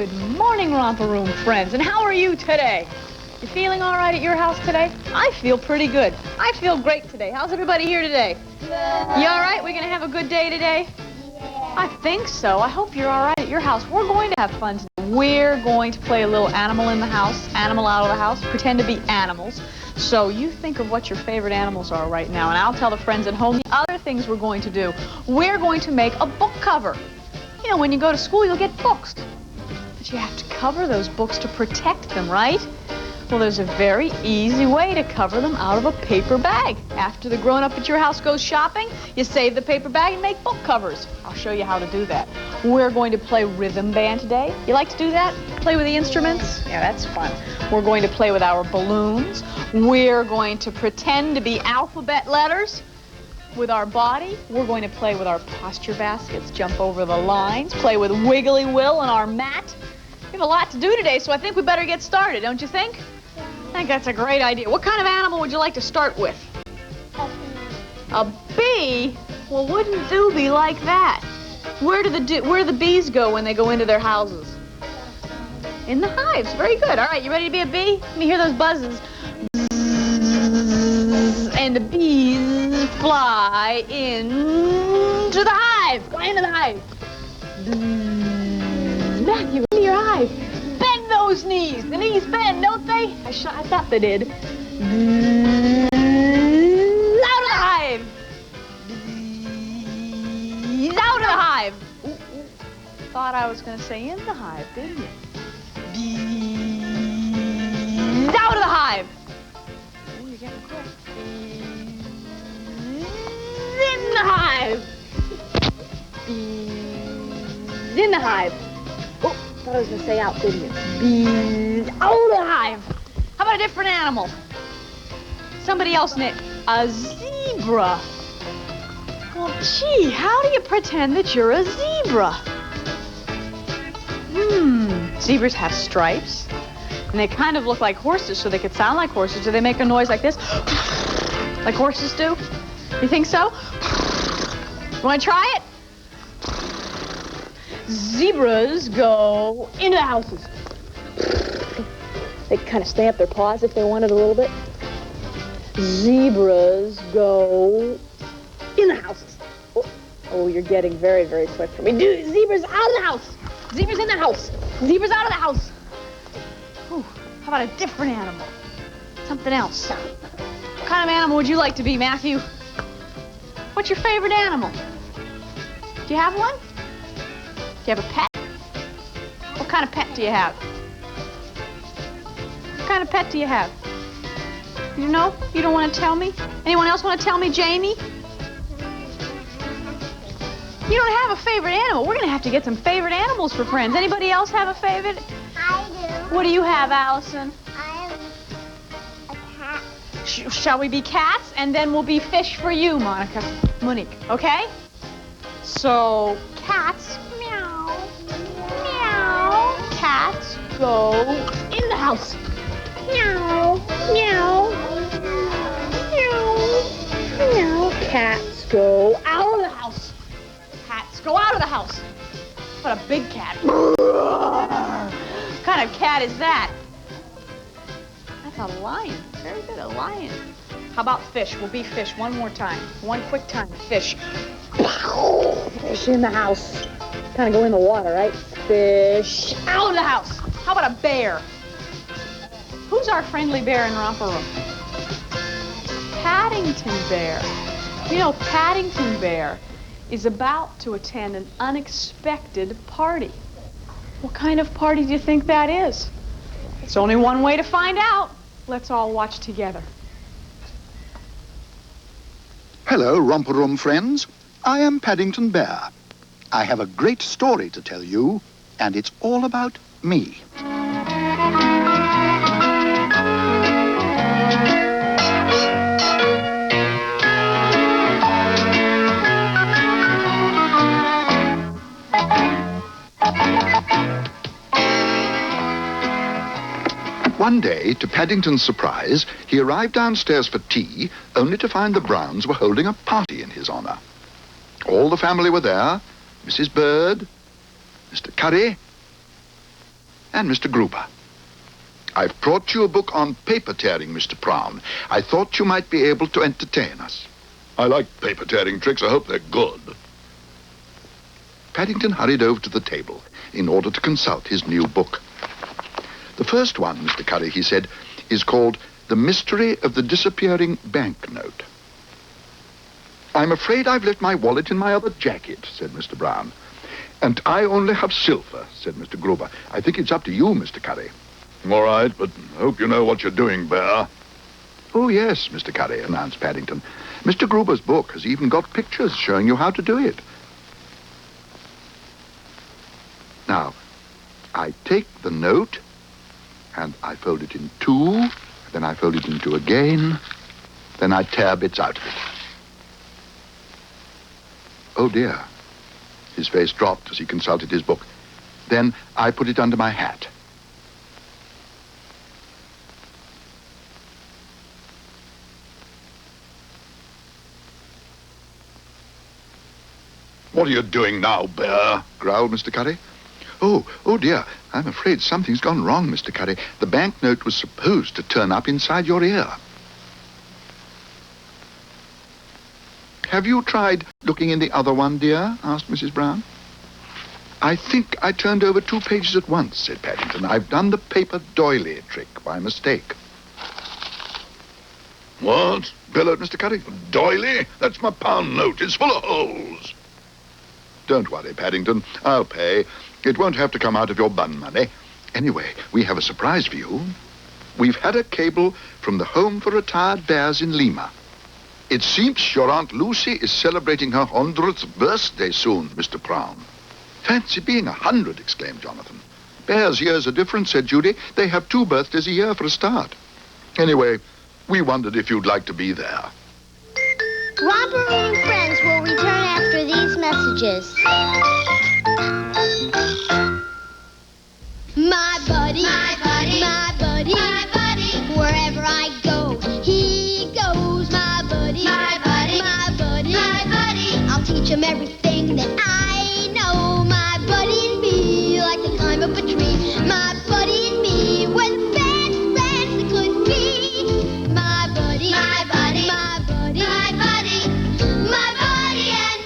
Good morning, Romper Room friends. And how are you today? You feeling all right at your house today? I feel pretty good. I feel great today. How's everybody here today? Good. You all right? We're going to have a good day today? Yeah. I think so. I hope you're all right at your house. We're going to have fun today. We're going to play a little animal in the house, animal out of the house, pretend to be animals. So you think of what your favorite animals are right now, and I'll tell the friends at home the other things we're going to do. We're going to make a book cover. You know, when you go to school, you'll get books. But you have to cover those books to protect them, right? Well, there's a very easy way to cover them out of a paper bag. After the grown-up at your house goes shopping, you save the paper bag and make book covers. I'll show you how to do that. We're going to play rhythm band today. You like to do that? Play with the instruments? Yeah, that's fun. We're going to play with our balloons. We're going to pretend to be alphabet letters with our body. We're going to play with our posture baskets, jump over the lines, play with Wiggly Will and our mat. We have a lot to do today, so I think we better get started, don't you think? I think that's a great idea. What kind of animal would you like to start with? A bee. A bee? Well, wouldn't do be like that. Where do the bees go when they go into their houses? In the hives. Very good. All right, you ready to be a bee? Let me hear those buzzes. And the bees fly into the hive. Fly into the hive. Matthew, into your hive. Bend those knees. The knees bend, don't they? I thought they did. Out of the hive. Out of the hive. Ooh, ooh. Thought I was going to say in the hive, didn't you? Bees out of the hive. Oh, you're getting quick. Bees in the hive. Bees in the hive. Oh, thought I was going to say out, didn't you? Bees out of the hive. How about a different animal? Somebody else named a zebra. Well, gee, how do you pretend that you're a zebra? Zebras have stripes, and they kind of look like horses, so they could sound like horses. Do they make a noise like this? Like horses do? You think so? You want to try it? Zebras go into the houses. They kind of stamp their paws if they wanted a little bit. Zebras go in the houses. Oh, you're getting very, very quick for me. Zebras out of the house. Zebras in the house. Zebras out of the house. Ooh, how about a different animal? Something else. What kind of animal would you like to be, Matthew? What's your favorite animal? Do you have one? Do you have a pet? What kind of pet do you have? What kind of pet do you have? You know? You don't want to tell me? Anyone else want to tell me, Jamie? You don't have a favorite animal. We're going to have to get some favorite animals for friends. Anybody else have a favorite? I do. What do you have, Allison? I have a cat. Shall we be cats? And then we'll be fish for you, Monique, okay? So, cats, meow, meow. Cats go in the house. Meow, meow, meow, meow. Cats go out of the house. Cats go out of the house. What a big cat. What kind of cat is that? That's a lion. Very good, a lion. How about fish? We'll be fish one more time. One quick time. Fish. Fish in the house. Kind of go in the water, right? Fish out of the house. How about a bear? Who's our friendly bear in Romper Room? Paddington Bear. You know, Paddington Bear is about to attend an unexpected party. What kind of party do you think that is? It's only one way to find out. Let's all watch together. Hello, Romper Room friends. I am Paddington Bear. I have a great story to tell you, and it's all about me. One day, to Paddington's surprise, he arrived downstairs for tea, only to find the Browns were holding a party in his honor. All the family were there, Mrs. Bird, Mr. Curry, and Mr. Gruber. I've brought you a book on paper tearing, Mr. Brown. I thought you might be able to entertain us. I like paper tearing tricks. I hope they're good. Paddington hurried over to the table in order to consult his new book. The first one, Mr. Curry, he said, is called The Mystery of the Disappearing Banknote. I'm afraid I've left my wallet in my other jacket, said Mr. Brown. And I only have silver, said Mr. Gruber. I think it's up to you, Mr. Curry. All right, but I hope you know what you're doing, Bear. Oh, yes, Mr. Curry, announced Paddington. Mr. Gruber's book has even got pictures showing you how to do it. Now, I take the note, and I fold it in two, then I fold it in two again, then I tear bits out of it. Oh, dear. His face dropped as he consulted his book. Then I put it under my hat. What are you doing now, Bear? Growled Mr. Curry. Oh dear. I'm afraid something's gone wrong, Mr. Curry. The banknote was supposed to turn up inside your ear. Have you tried looking in the other one, dear? Asked Mrs. Brown. I think I turned over 2 pages at once, said Paddington. I've done the paper doily trick by mistake. What? Bellowed Mr. Curry. Doily? That's my pound note. It's full of holes. Don't worry, Paddington. I'll pay. It won't have to come out of your bun money. Anyway, we have a surprise for you. We've had a cable from the Home for Retired Bears in Lima. It seems your Aunt Lucy is celebrating her 100th birthday soon, Mr. Brown. Fancy being 100, exclaimed Jonathan. Bears' years are different, said Judy. They have 2 birthdays a year for a start. Anyway, we wondered if you'd like to be there. Romper and Friends will return after these messages. My buddy, my buddy, my buddy, my buddy. Wherever I go, he goes. My buddy, my buddy, my buddy, my buddy. I'll teach him everything that I know. My buddy and me like to climb up a tree. My buddy and me, we're the best friends that could be. My buddy, my buddy, my buddy, my buddy, my buddy and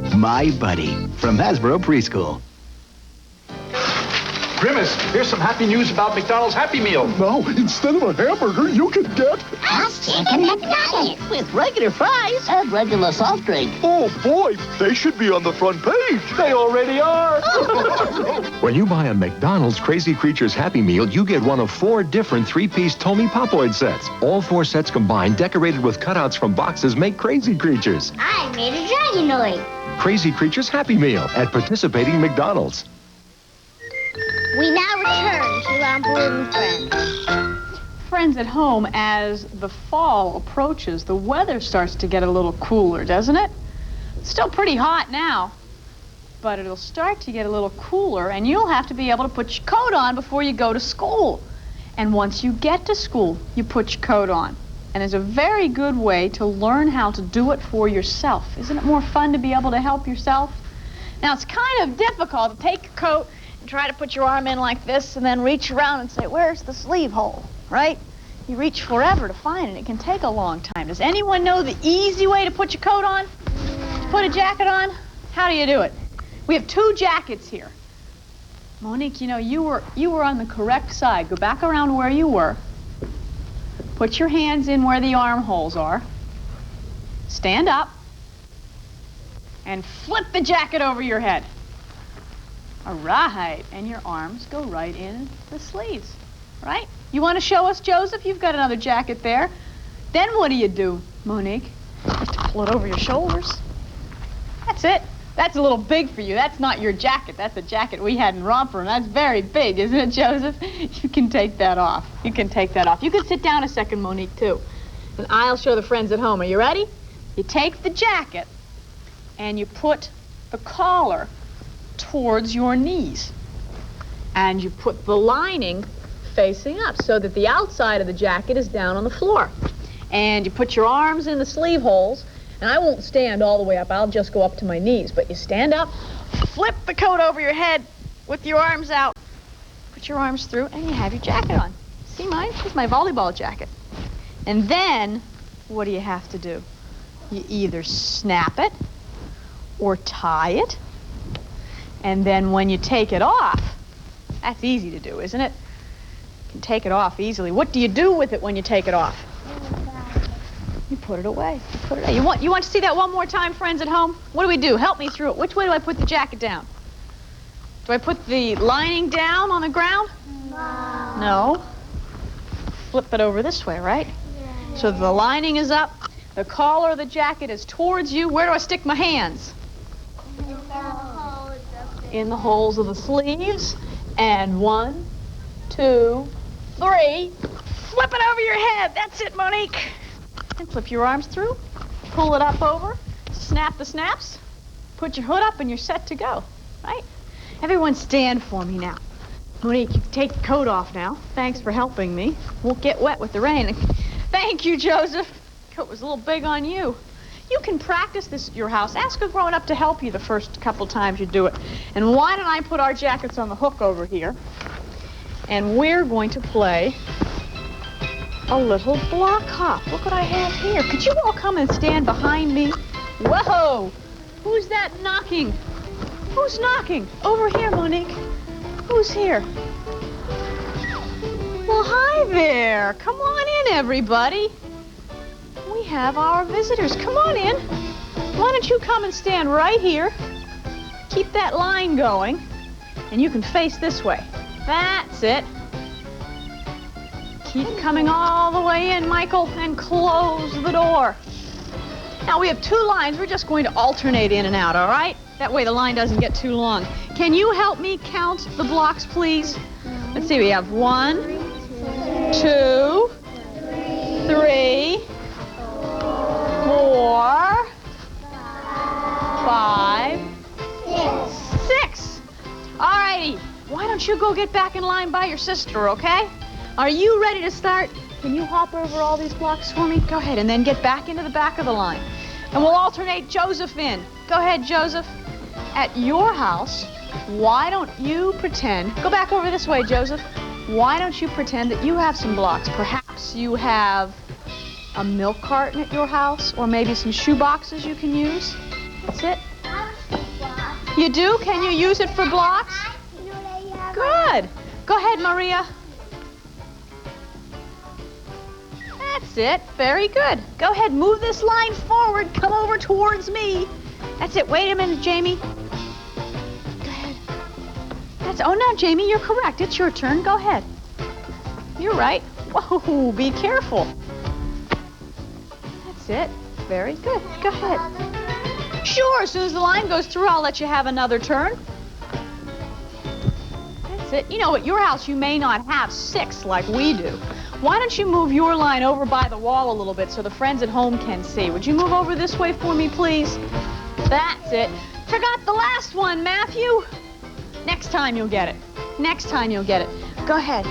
me. My Buddy from Hasbro Preschool. Grimace, here's some happy news about McDonald's Happy Meal. Now, instead of a hamburger, you can get... a chicken McNugget with regular fries and regular soft drink. Oh, boy, they should be on the front page. They already are. When you buy a McDonald's Crazy Creatures Happy Meal, you get one of 4 different 3-piece Tommy Popoid sets. All 4 sets combined, decorated with cutouts from boxes, make Crazy Creatures. I made a dragonoid. Crazy Creatures Happy Meal at participating McDonald's. We now return to Romper and Friends. Friends at home, as the fall approaches, the weather starts to get a little cooler, doesn't it? It's still pretty hot now, but it'll start to get a little cooler, and you'll have to be able to put your coat on before you go to school. And once you get to school, you put your coat on. And it's a very good way to learn how to do it for yourself. Isn't it more fun to be able to help yourself? Now, it's kind of difficult to take your coat and try to put your arm in like this and then reach around and say, where's the sleeve hole, right? You reach forever to find it. It can take a long time. Does anyone know the easy way to put your coat on? To put a jacket on? How do you do it? We have 2 jackets here. Monique, you know, you were on the correct side. Go back around where you were. Put your hands in where the armholes are. Stand up. And flip the jacket over your head. All right. And your arms go right in the sleeves, right? You want to show us, Joseph? You've got another jacket there. Then what do, Monique? Just pull it over your shoulders. That's it. That's a little big for you. That's not your jacket. That's a jacket we had in Romper, and that's very big, isn't it, Joseph? You can take that off. You can take that off. You can sit down a second, Monique, too. And I'll show the friends at home. Are you ready? You take the jacket, and you put the collar towards your knees. And you put the lining facing up so that the outside of the jacket is down on the floor. And you put your arms in the sleeve holes. And I won't stand all the way up. I'll just go up to my knees. But you stand up, flip the coat over your head, with your arms out. Put your arms through, and you have your jacket on. See mine? This is my volleyball jacket. And then, what do you have to do? You either snap it or tie it. And then when you take it off, that's easy to do, isn't it? You can take it off easily. What do you do with it when you take it off? You put it away. You put it away. You want to see that one more time, friends at home? What do we do? Help me through it. Which way do I put the jacket down? Do I put the lining down on the ground? No. Flip it over this way, right? Yeah. So the lining is up. The collar of the jacket is towards you. Where do I stick my hands? In the holes of the sleeves. And 1, 2, 3. Flip it over your head. That's it, Monique. And flip your arms through. Pull it up over. Snap the snaps. Put your hood up and you're set to go. Right? Everyone stand for me now. Monique, you can take the coat off now. Thanks for helping me. Won't get wet with the rain. Thank you, Joseph. Coat was a little big on you. You can practice this at your house. Ask a grown-up to help you the first couple times you do it. And why don't I put our jackets on the hook over here? And we're going to play a little block hop. Look what I have here. Could you all come and stand behind me? Whoa! Who's that knocking? Who's knocking? Over here, Monique. Who's here? Well, hi there. Come on in, everybody. We have our visitors. Come on in. Why don't you come and stand right here? Keep that line going. And you can face this way. That's it. Keep coming all the way in, Michael, and close the door. Now, we have 2 lines. We're just going to alternate in and out, all right? That way the line doesn't get too long. Can you help me count the blocks, please? Let's see, we have 1, 2, 3, 4, 5, 6. All righty. Why don't you go get back in line by your sister, okay? Are you ready to start? Can you hop over all these blocks for me? Go ahead, and then get back into the back of the line. And we'll alternate Joseph in. Go ahead, Joseph. At your house, why don't you pretend... Go back over this way, Joseph. Why don't you pretend that you have some blocks? Perhaps you have a milk carton at your house, or maybe some shoe boxes you can use. That's it. You do? Can you use it for blocks? Good. Go ahead, Maria. That's it. Very good. Go ahead. Move this line forward. Come over towards me. That's it. Wait a minute, Jamie. Go ahead. That's... Oh, no, Jamie, you're correct. It's your turn. Go ahead. You're right. Whoa, be careful. That's it. Very good. Go ahead. Sure, as soon as the line goes through, I'll let you have another turn. That's it. You know, at your house, you may not have 6 like we do. Why don't you move your line over by the wall a little bit so the friends at home can see? Would you move over this way for me, please? That's it. Forgot the last one, Matthew. Next time you'll get it. Next time you'll get it. Go ahead.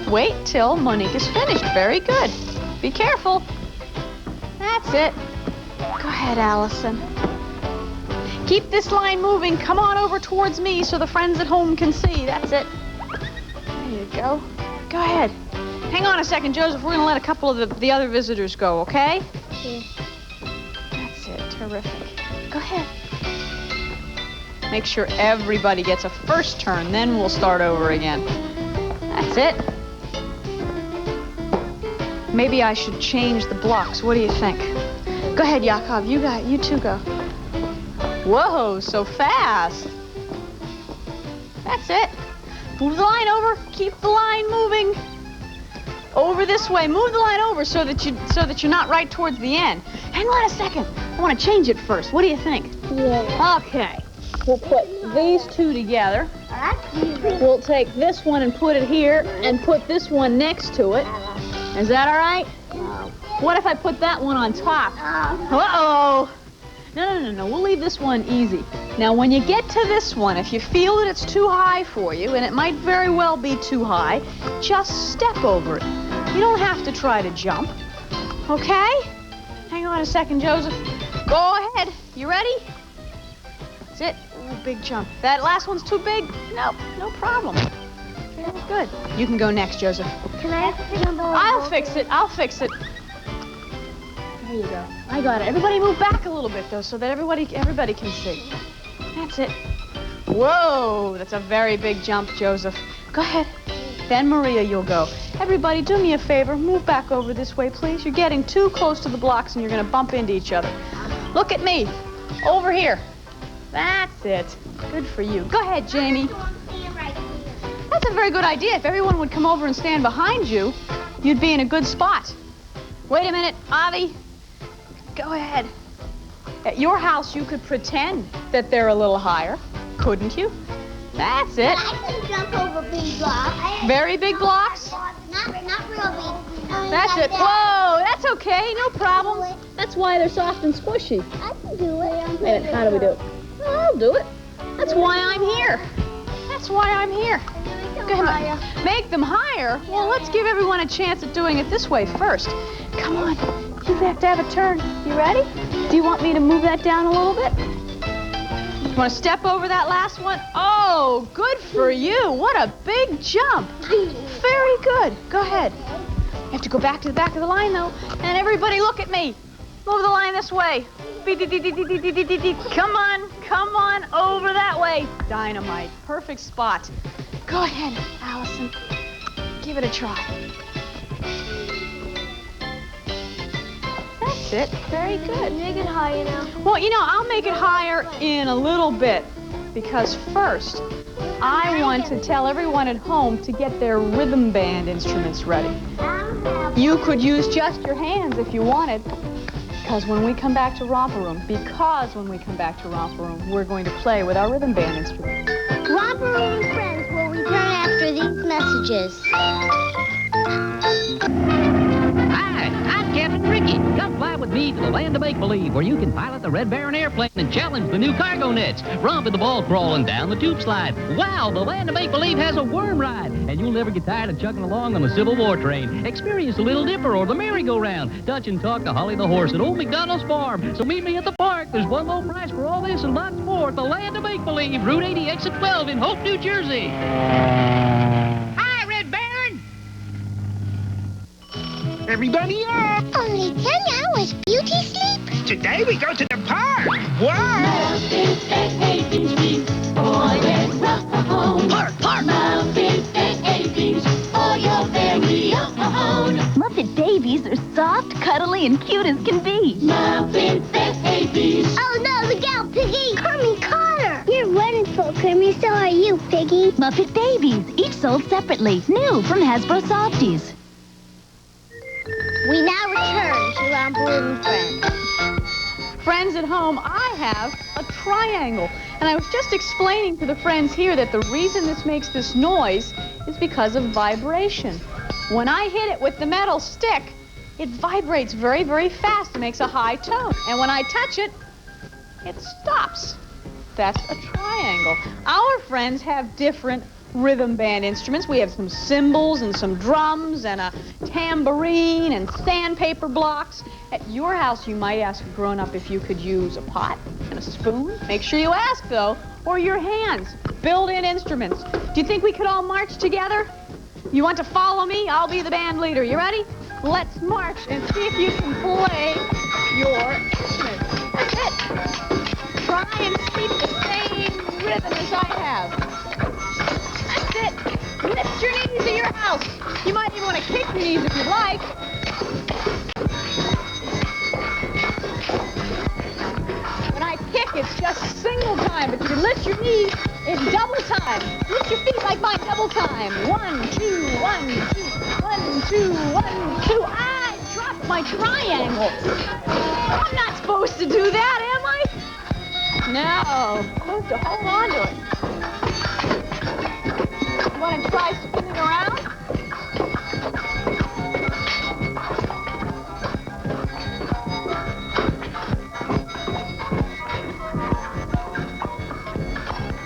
Wait till Monique is finished. Very good. Be careful. That's it. Go ahead, Allison. Keep this line moving. Come on over towards me so the friends at home can see. That's it. There you go. Go ahead. Hang on a second, Joseph. We're going to let a couple of the other visitors go, okay? Yeah. That's it. Terrific. Go ahead. Make sure everybody gets a first turn, then we'll start over again. That's it. Maybe I should change the blocks. What do you think? Go ahead, Yakov. You two go. Whoa, so fast. That's it. Move the line over. Keep the line moving. Over this way. Move the line over so that you're not right towards the end. Hang on a second. I want to change it first. What do you think? Yeah. Okay. We'll put these 2 together. We'll take this one and put it here and put this one next to it. Is that all right? What if I put that one on top? Uh-oh. No. We'll leave this one easy. Now, when you get to this one, if you feel that it's too high for you, and it might very well be too high, just step over it. You don't have to try to jump. Okay? Hang on a second, Joseph. Go ahead. You ready? That's it. Ooh, big jump. That last one's too big? No, no problem. Very good. You can go next, Joseph. Can I sit on the I'll fix it. I'll fix it. There you go. I got it. Everybody move back a little bit, though, so that everybody can see. That's it. Whoa, that's a very big jump, Joseph. Go ahead. Then, Maria, you'll go. Everybody, do me a favor. Move back over this way, please. You're getting too close to the blocks, and you're going to bump into each other. Look at me. Over here. That's it. Good for you. Go ahead, Jamie. That's a very good idea. If everyone would come over and stand behind you, you'd be in a good spot. Wait a minute, Avi. Go ahead. At your house, you could pretend that they're a little higher, couldn't you? That's it. But I can jump over big blocks. Very big blocks? Not real big. That's it. Whoa, that's okay. No problem. That's why they're soft and squishy. I can do it. Wait a minute, how do we do it? I'll do it. That's why I'm here. That's why I'm here. Go ahead. Make them higher? Well, let's give everyone a chance at doing it this way first. Come on. You have to have a turn. You ready? Do you want me to move that down a little bit? You want to step over that last one? Oh, good for you. What a big jump. Very good. Go ahead. You have to go back to the back of the line, though. And everybody look at me. Move the line this way. Come on over that way. Dynamite. Perfect spot. Go ahead, Allison. Give it a try. That's it. Very good. Make it higher now. Well, I'll make it higher in a little bit because first, I want to tell everyone at home to get their rhythm band instruments ready. You could use just your hands if you wanted. Because when we come back to Romper Room, we're going to play with our rhythm band instruments. Romper Room friends will return after these messages. Hi, I'm Captain Ricky. Come fly with me to the land of make-believe, where you can pilot the Red Baron airplane and challenge the new cargo nets, romp in the ball crawling down the tube slide. Wow, the land of make-believe has a worm ride, and you'll never get tired of chugging along on the Civil War train. Experience the Little Dipper or the merry-go-round. Touch and talk to Holly the horse at Old McDonald's farm. So meet me at the park. There's one low price for all this and lots more at the land of make-believe, Route 80, Exit 12 in Hope, New Jersey. Hi, Red Baron. Everybody up! Only 10 hours beauty sleep. Today we go to the park. Wow! Muppet babies are soft, cuddly, and cute as can be. Oh no, the gal Piggy! Kermie Carter! You're wonderful, Kermie. So are you, Piggy. Muppet babies, each sold separately. New from Hasbro Softies. We now return to Romper Room friends. Friends at home, I have a triangle. And I was just explaining to the friends here that the reason this makes this noise is because of vibration. When I hit it with the metal stick, it vibrates very, very fast. It makes a high tone. And when I touch it, it stops. That's a triangle. Our friends have different rhythm band instruments. We have some cymbals and some drums and a tambourine and sandpaper blocks. At your house, you might ask a grown-up if you could use a pot and a spoon. Make sure you ask, though, or your hands. Built-in instruments. Do you think we could all march together? You want to follow me? I'll be the band leader. You ready? Let's march and see if you can play your instruments. That's it. Try and speak the same rhythm as I have. That's it. Lift your knees at your house. You might even want to kick your knees if you'd like. When I kick, it's just single time, but you can lift your knees in double time. Lift your feet like mine, double time. 1, 2, 1, 2, 1, 2, 1, 2. I dropped my triangle. I'm not supposed to do that, am I? No, I'm supposed to hold on to it. You want to try spinning around?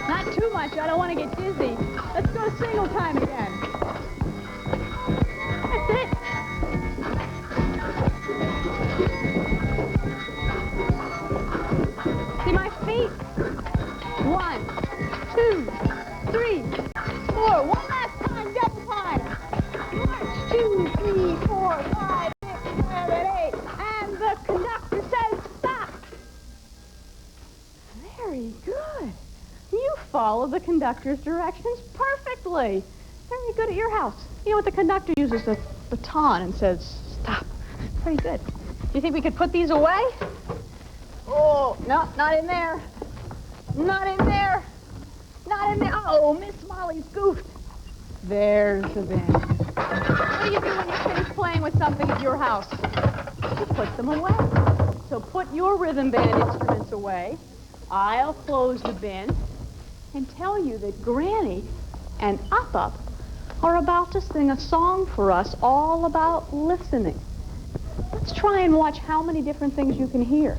Not too much, I don't want to get dizzy. Let's go single time again. That's it. See my feet? followed the conductor's directions perfectly. Very good at your house. You know what, the conductor uses a baton and says, stop. Pretty good. Do you think we could put these away? Oh, no, not in there. Not in there. Not in there. Oh, Miss Molly's goofed. There's the bin. What do you do when you're finished playing with something at your house? You put them away. So put your rhythm band instruments away. I'll close the bin and tell you that Granny and Up are about to sing a song for us all about listening. Let's try and watch how many different things you can hear.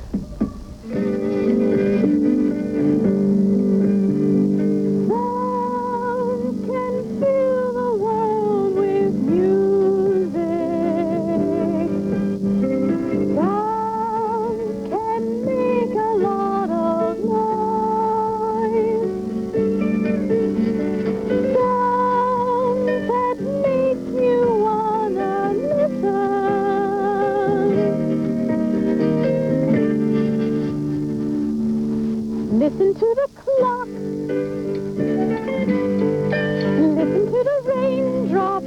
Sounds can fill the world with music. Sounds can make a lot of noise. Sounds that make you wanna listen. Listen to the clock. Listen to the raindrops.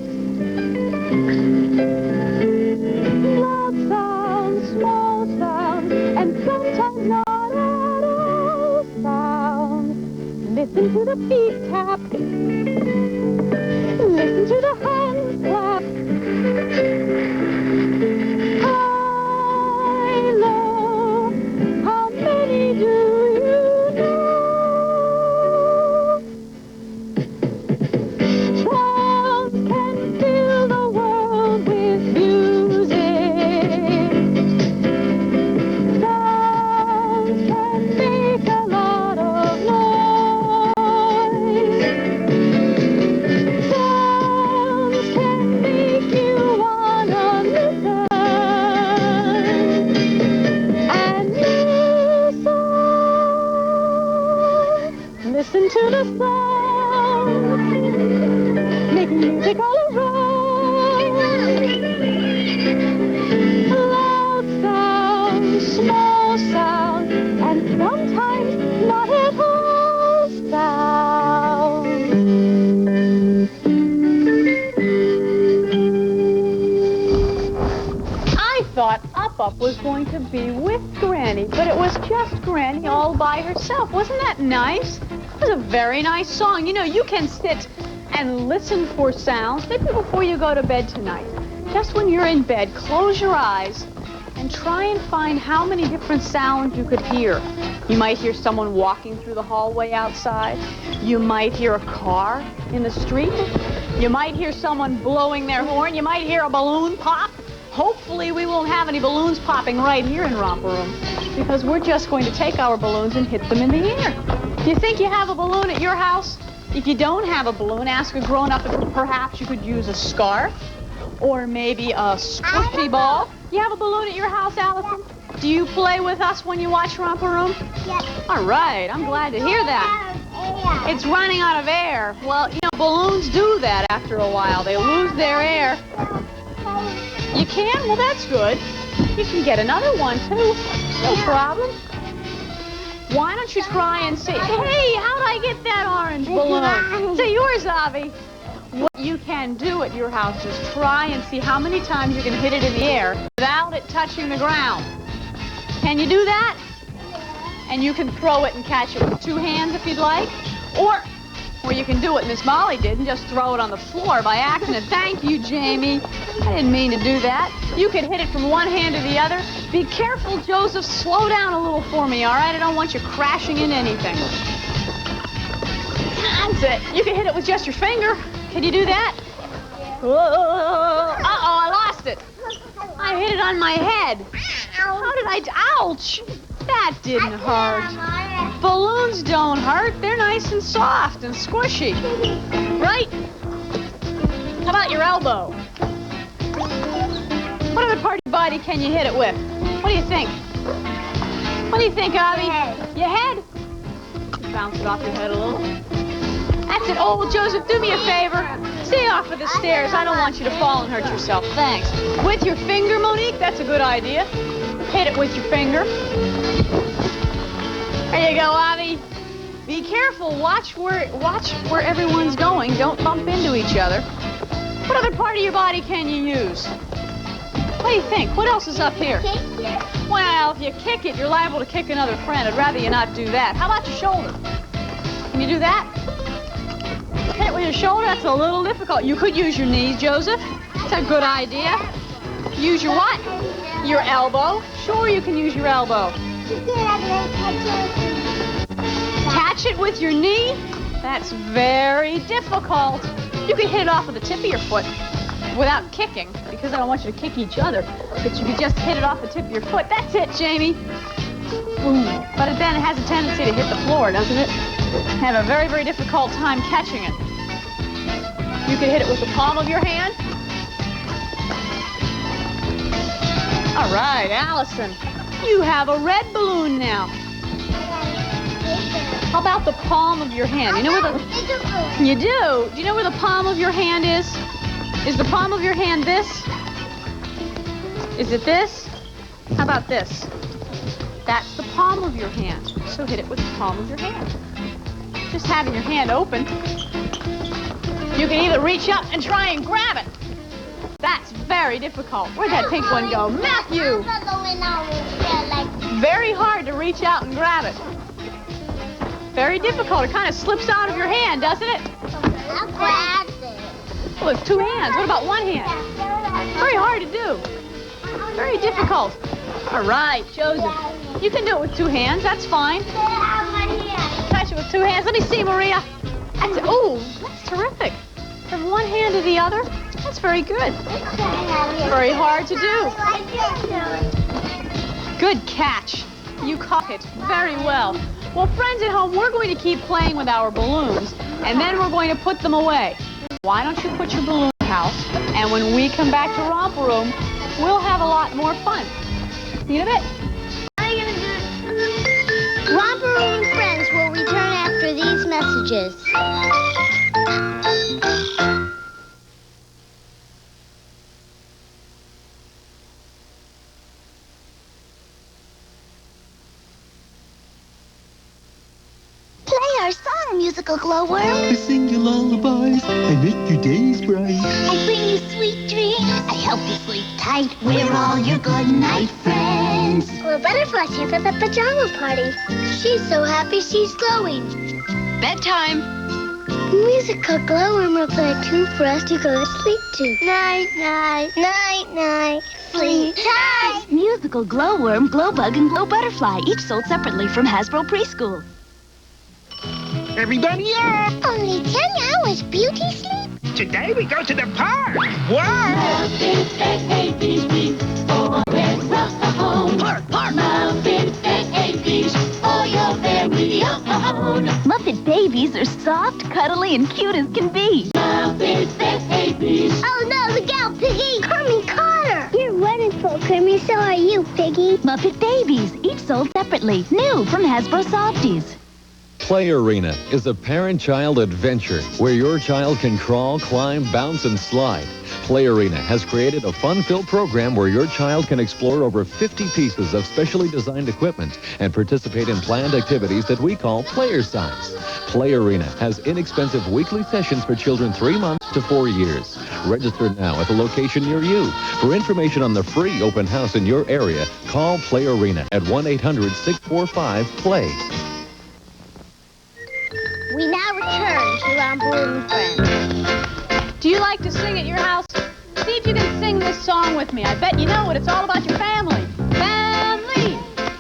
Loud sounds, small sounds, and sometimes not at all sounds. Listen to the feet tap. Listen to the hands clap. High, low, how many do you know? Sounds can fill the world with music. Sounds can make a lot of noise. Sounds can make you wanna listen. And listen to the sound, making music all around. Loud sounds, small sounds, and sometimes not at all sounds. I thought Up was going to be with Granny, but it was just Granny all by herself. Wasn't that nice? It was a very nice song. You know, you can sit and listen for sounds, maybe before you go to bed tonight. Just when you're in bed, close your eyes and try and find how many different sounds you could hear. You might hear someone walking through the hallway outside. You might hear a car in the street. You might hear someone blowing their horn. You might hear a balloon pop. Hopefully we won't have any balloons popping right here in Romper Room, because we're just going to take our balloons and hit them in the air. Do you think you have a balloon at your house? If you don't have a balloon, ask a grown-up if perhaps you could use a scarf or maybe a squishy ball. You have a balloon at your house, Allison? Do you play with us when you watch Romper Room? Yes. All right, I'm glad to hear that. It's running out of air. Well, you know, balloons do that after a while. They lose their air. You can? Well, that's good. You can get another one, too. No problem. Why don't you try and see? Hey, how'd I get that orange balloon? It's yours, Avi. What you can do at your house is try and see how many times you can hit it in the air without it touching the ground. Can you do that? And you can throw it and catch it with two hands if you'd like. Or you can do what Miss Molly did and just throw it on the floor by accident. Thank you, Jamie. I didn't mean to do that. You could hit it from one hand to the other. Be careful, Joseph. Slow down a little for me, all right? I don't want you crashing into anything. That's it. You can hit it with just your finger. Can you do that? Uh-oh, I lost it. I hit it on my head. How did I... Ouch! That didn't hurt. Balloons don't hurt. They're nice and soft and squishy. Right? How about your elbow? What other part of your body can you hit it with? What do you think? What do you think, Avi? Your head? Bounce it off your head a little. That's it. Oh, Joseph, do me a favor. Stay off of the stairs. I don't want you to fall and hurt yourself. Thanks. With your finger, Monique? That's a good idea. Hit it with your finger. There you go, Avi. Be careful. Watch where everyone's going. Don't bump into each other. What other part of your body can you use? What do you think? What else is up here? Well, if you kick it, you're liable to kick another friend. I'd rather you not do that. How about your shoulder? Can you do that? Hit it with your shoulder? That's a little difficult. You could use your knees, Joseph. That's a good idea. Use your what? Your elbow. Sure, you can use your elbow. Catch it with your knee? That's very difficult. You can hit it off with the tip of your foot without kicking, because I don't want you to kick each other. But you could just hit it off the tip of your foot. That's it, Jamie. Boom. But then it has a tendency to hit the floor, doesn't it? Have a very, very difficult time catching it. You can hit it with the palm of your hand. All right, Allison. You have a red balloon now. How about the palm of your hand? You know where the... You do? Do you know where the palm of your hand is? Is the palm of your hand this? Is it this? How about this? That's the palm of your hand. So hit it with the palm of your hand. Just having your hand open. You can either reach up and try and grab it. That's very difficult. Where'd that pink one go? Matthew! Very hard to reach out and grab it. Very difficult. It kind of slips out of your hand, doesn't it? I'll grab it. Well, it's two hands. What about one hand? Very hard to do. Very difficult. All right, Joseph. You can do it with two hands. That's fine. Touch it with two hands. Let me see, Maria. That's terrific. From one hand to the other. That's very good. Very hard to do. Good catch. You caught it very well. Well, friends at home, we're going to keep playing with our balloons, and then we're going to put them away. Why don't you put your balloon in the house, and when we come back to Romper Room, we'll have a lot more fun. See you in a bit. Romper Room and Friends will return after these messages. Play our song, musical glowworm. I sing you lullabies, I make your days bright. I bring you sweet dreams. I help you sleep tight. We're all your good night friends. Well, Butterfly's here for the pajama party. She's so happy she's glowing. Bedtime. Musical glowworm will play a tune for us to go to sleep to. Night, night, night, night. Sleep tight. Musical glowworm, glowbug, and glow butterfly, each sold separately from Hasbro Preschool. Everybody up! Only 10 hours beauty sleep. Today we go to the park. Wow! Muffins and ABCs for their home. Park, park! Muffins and ABCs for your very own. Muffet babies are soft, cuddly, and cute as can be. Muffins and ABCs. Oh no, look out, Piggy! Carmen Carter! You're wonderful, Kermie. So are you, Piggy. Muppet babies, each sold separately. New from Hasbro Softies. Play Arena is a parent-child adventure where your child can crawl, climb, bounce, and slide. Play Arena has created a fun-filled program where your child can explore over 50 pieces of specially designed equipment and participate in planned activities that we call player size. Play Arena has inexpensive weekly sessions for children 3 months to 4 years. Register now at the location near you. For information on the free open house in your area, call Play Arena at 1-800-645-PLAY. We now return to Romper Room and Friends. Do you like to sing at your house? See if you can sing this song with me. I bet you know it. It's all about your family. Family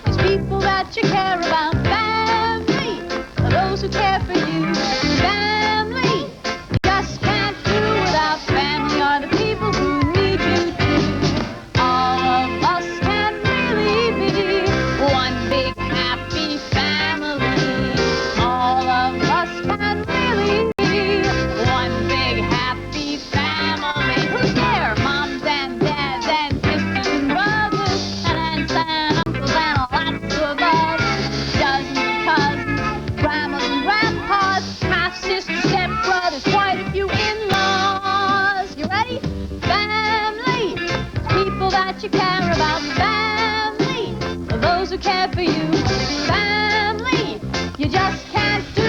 is people that you care about. Family are those who care for you. Family, you just can't do without. Family are the people who need you too. All of us can really be one big happy family. All of us can really be one big happy family. Who's there? Moms and dads and sisters and brothers and aunts and uncles and lots of others. Dozens of cousins, grandmas and grandpas, half-sisters, step-brothers, quite a few in-laws. You ready? Family, people that you care about. Family, those who care for you. Family, you just can't do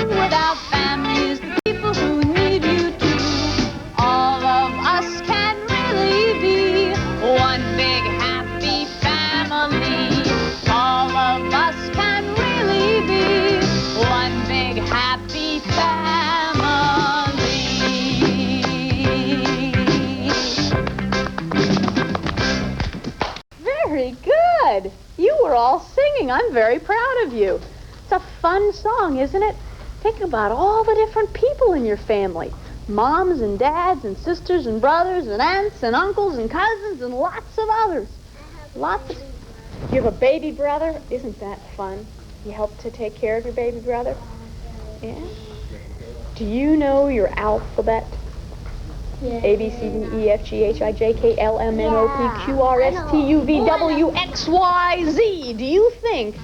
Very good. You were all singing. I'm very proud of you. It's a fun song, isn't it? Think about all the different people in your family. Moms and dads and sisters and brothers and aunts and uncles and cousins and lots of others. Lots of... You have a baby brother? Isn't that fun? You help to take care of your baby brother? Yeah? Do you know your alphabet? Yeah. A, B, C, D, E, F, G, H, I, J, K, L, M, N, O, P, Q, R, S, T, U, V, W, X, Y, Z. Do you think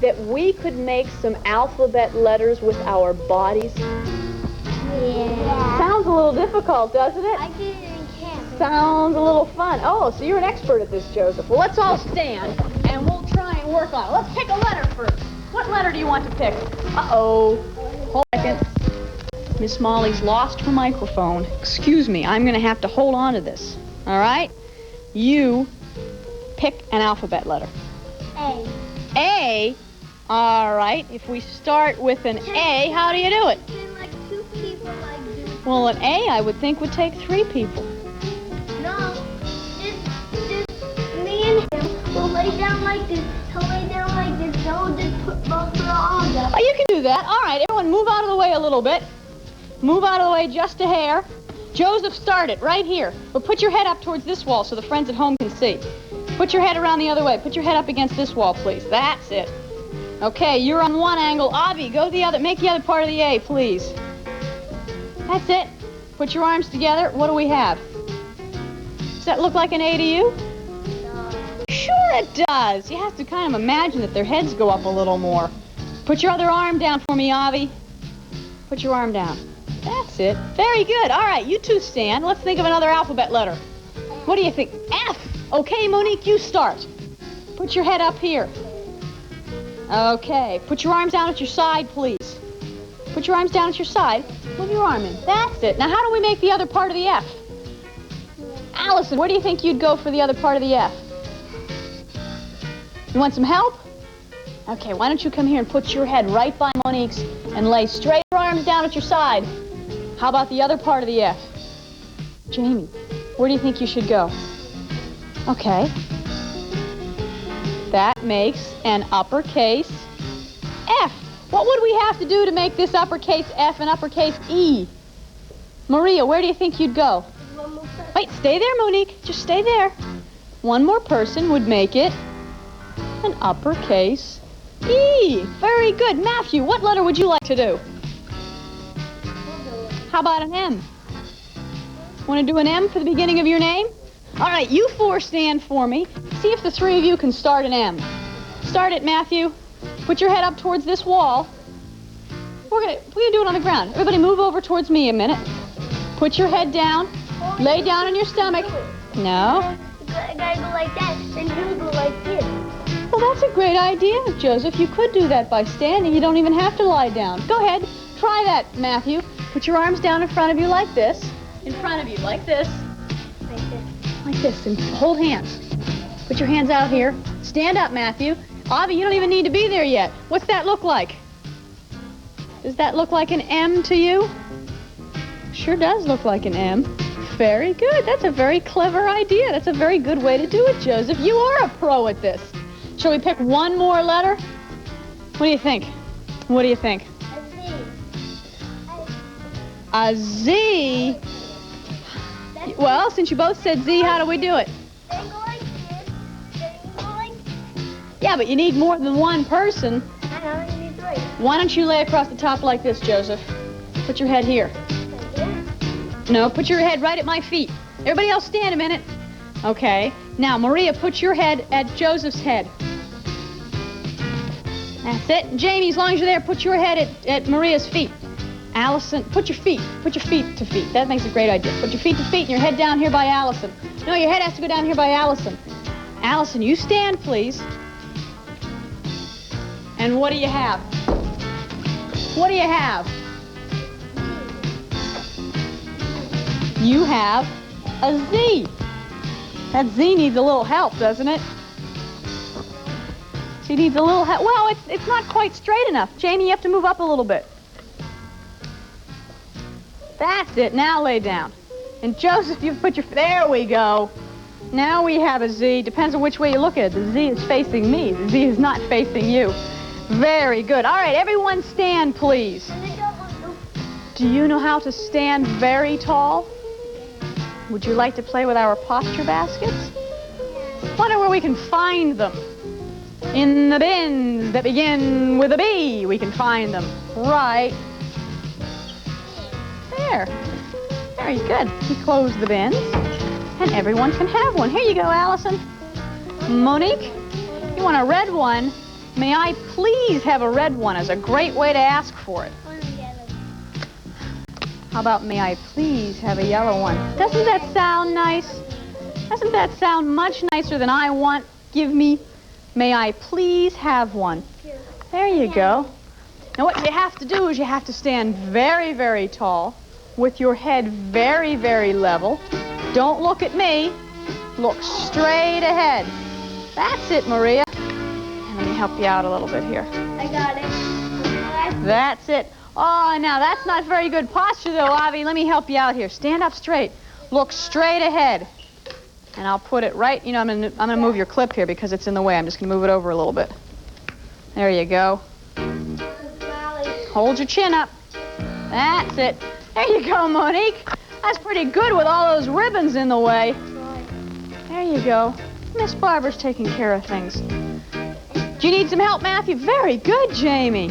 that we could make some alphabet letters with our bodies? Yeah. Sounds a little difficult, doesn't it? I did it in camp. Sounds a little fun. Oh, so you're an expert at this, Joseph. Well, let's all stand, and we'll try and work on it. Let's pick a letter first. What letter do you want to pick? Uh-oh. Hold a second. Miss Molly's lost her microphone. Excuse me, I'm going to have to hold on to this. All right? You pick an alphabet letter. A. A? All right. If we start with an A, how do you do it? Can like 2 people like do? Well, an A, I would think, would take 3 people. No. Just me and him will lay down like this. He'll lay down like this. Then we'll just put both our arms up. Oh, you can do that. All right, everyone move out of the way a little bit. Move out of the way just a hair. Joseph, start it right here. But put your head up towards this wall so the friends at home can see. Put your head around the other way. Put your head up against this wall, please. That's it. Okay, you're on one angle. Avi, go the other. Make the other part of the A, please. That's it. Put your arms together. What do we have? Does that look like an A to you? No. Sure it does. You have to kind of imagine that their heads go up a little more. Put your other arm down for me, Avi. Put your arm down. That's it. Very good. All right, you two stand. Let's think of another alphabet letter. What do you think? F. Okay, Monique, you start. Put your head up here. Okay. Put your arms down at your side, please. Put your arms down at your side. Move your arm in. That's it. Now, how do we make the other part of the F? Allison, where do you think you'd go for the other part of the F? You want some help? Okay, why don't you come here and put your head right by Monique's and lay straight your arms down at your side. How about the other part of the F? Jamie, where do you think you should go? Okay. That makes an uppercase F. What would we have to do to make this uppercase F an uppercase E? Maria, where do you think you'd go? Wait, stay there, Monique. Just stay there. One more person would make it an uppercase E. Very good. Matthew, what letter would you like to do? How about an M? Want to do an M for the beginning of your name? All right, you 4 stand for me. See if the 3 of you can start an M. Start it, Matthew. Put your head up towards this wall. We're gonna do it on the ground. Everybody move over towards me a minute. Put your head down. Lay down on your stomach. No. I gotta go like that, then you go like this. Well, that's a great idea, Joseph. You could do that by standing. You don't even have to lie down. Go ahead. Try that, Matthew. Put your arms down in front of you like this. In front of you, like this. Like this. Like this, and hold hands. Put your hands out here. Stand up, Matthew. Avi, you don't even need to be there yet. What's that look like? Does that look like an M to you? Sure does look like an M. Very good. That's a very clever idea. That's a very good way to do it, Joseph. You are a pro at this. Shall we pick one more letter? What do you think? What do you think? A Z? Well, since you both said Z, how do we do it? Then go like this. Then you go like this. Yeah, but you need more than one person. I know, you need 3. Why don't you lay across the top like this, Joseph? Put your head here. Like this. No, put your head right at my feet. Everybody else stand a minute. Okay. Now, Maria, put your head at Joseph's head. That's it. And Jamie, as long as you're there, put your head at Maria's feet. Allison, put your feet to feet. That makes a great idea. Put your feet to feet and your head down here by Allison. No, your head has to go down here by Allison. Allison, you stand, please. And what do you have? What do you have? You have a Z. That Z needs a little help, doesn't it? She needs a little help. Well, it's not quite straight enough. Jamie, you have to move up a little bit. That's it. Now lay down. And Joseph, you put your... There we go. Now we have a Z. Depends on which way you look at it. The Z is facing me. The Z is not facing you. Very good. All right, everyone stand, please. Do you know how to stand very tall? Would you like to play with our posture baskets? Wonder where we can find them. In the bins that begin with a B, we can find them. Right there. Very good. We close the bins, and everyone can have one. Here you go, Allison. Monique, you want a red one? May I please have a red one as a great way to ask for it? How about may I please have a yellow one? Doesn't that sound nice? Doesn't that sound much nicer than I want? Give me, may I please have one? There you go. Now what you have to do is you have to stand very, very tall with your head very, very level. Don't look at me. Look straight ahead. That's it, Maria. And let me help you out a little bit here. I got it. That's it. Oh, now that's not very good posture, though, Avi. Let me help you out here. Stand up straight. Look straight ahead. And I'll put it right, I'm gonna move your clip here because it's in the way. I'm just gonna move it over a little bit. There you go. Hold your chin up. That's it. There you go, Monique. That's pretty good with all those ribbons in the way. There you go. Miss Barbara's taking care of things. Do you need some help, Matthew? Very good, Jamie.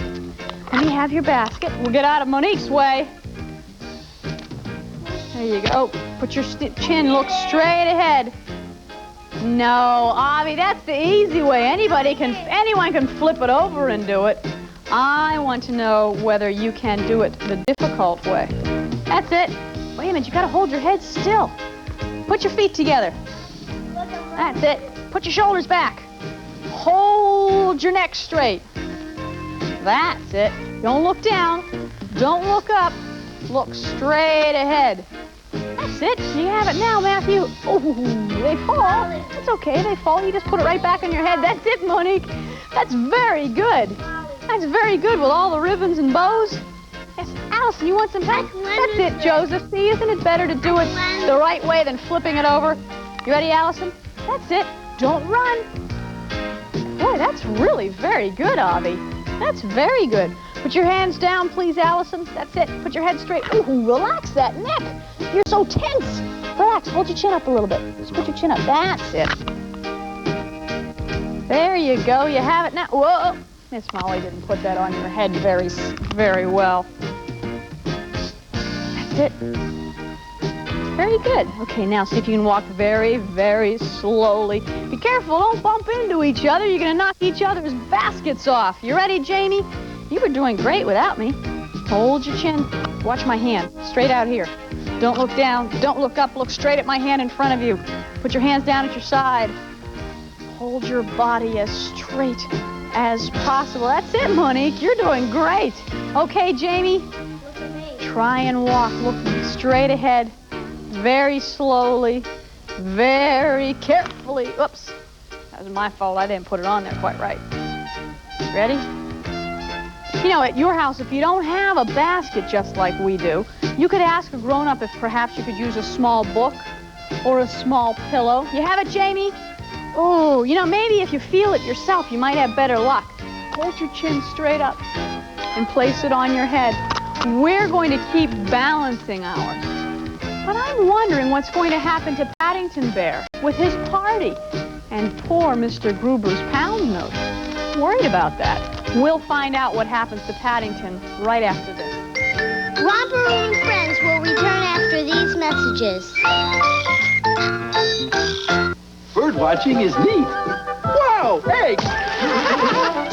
Let me have your basket. We'll get out of Monique's way. There you go. Put your chin, look straight ahead. No, Avi, that's the easy way. Anyone can flip it over and do it. I want to know whether you can do it the difficult way. That's it. Wait a minute, you gotta hold your head still. Put your feet together. That's it. Put your shoulders back. Hold your neck straight. That's it. Don't look down. Don't look up. Look straight ahead. That's it. You have it now, Matthew. Oh, they fall. That's okay. They fall. You just put it right back on your head. That's it, Monique. That's very good. That's very good with all the ribbons and bows. Yes, Allison, you want some help? That's it, Joseph. See, isn't it better to do it the right way than flipping it over? You ready, Allison? That's it. Don't run. Boy, that's really very good, Avi. That's very good. Put your hands down, please, Allison. That's it. Put your head straight. Ooh, relax that neck. You're so tense. Relax. Hold your chin up a little bit. Just put your chin up. That's it. There you go. You have it now. Whoa. Miss Molly didn't put that on your head very, very well. That's it. Very good. Okay, now see if you can walk very, very slowly. Be careful. Don't bump into each other. You're going to knock each other's baskets off. You ready, Jamie? You were doing great without me. Hold your chin. Watch my hand. Straight out here. Don't look down. Don't look up. Look straight at my hand in front of you. Put your hands down at your side. Hold your body as straight as possible. That's it, Monique. You're doing great. Okay, Jamie? Look at me. Try and walk. Look straight ahead. Very slowly. Very carefully. Oops. That was my fault. I didn't put it on there quite right. Ready? You know, at your house, if you don't have a basket just like we do, you could ask a grown-up if perhaps you could use a small book or a small pillow. You have it, Jamie? Oh, maybe if you feel it yourself, you might have better luck. Hold your chin straight up and place it on your head. We're going to keep balancing ours. But I'm wondering what's going to happen to Paddington Bear with his party and poor Mr. Gruber's pound note. I'm worried about that. We'll find out what happens to Paddington right after this. Romper and Friends will return after these messages. Bird watching is neat. Wow, eggs!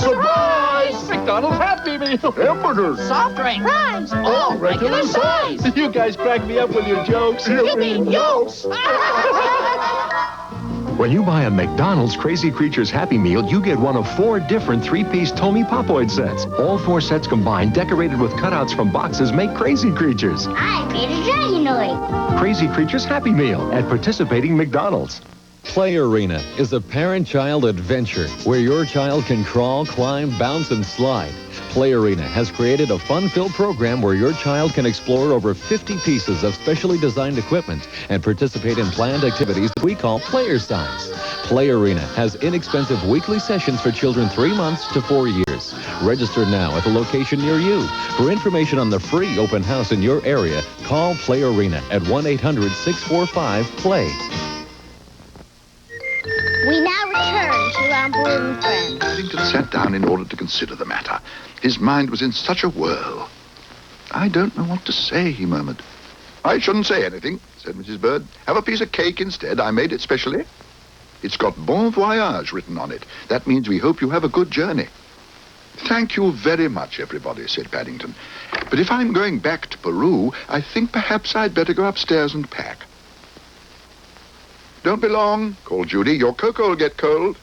Surprise! McDonald's Happy Meal! Hamburgers! Soft drink! Fries! All regular size! You guys crack me up with your jokes. You mean yolks? When you buy a McDonald's Crazy Creatures Happy Meal, you get one of 4 different 3-piece Tommy Popoid sets. All 4 sets combined, decorated with cutouts from boxes, make Crazy Creatures. I made a dragonoid. Crazy Creatures Happy Meal at participating McDonald's. Play Arena is a parent-child adventure where your child can crawl, climb, bounce, and slide. Play Arena has created a fun-filled program where your child can explore over 50 pieces of specially designed equipment and participate in planned activities that we call player science. Play Arena has inexpensive weekly sessions for children 3 months to 4 years. Register now at the location near you. For information on the free open house in your area, call Play Arena at 1-800-645-PLAY. We now return to our balloon friend. Paddington sat down in order to consider the matter. His mind was in such a whirl. I don't know what to say, he murmured. I shouldn't say anything, said Mrs. Bird. Have a piece of cake instead. I made it specially. It's got Bon Voyage written on it. That means we hope you have a good journey. Thank you very much, everybody, said Paddington. But if I'm going back to Peru, I think perhaps I'd better go upstairs and pack. Don't be long, called Judy. Your cocoa will get cold.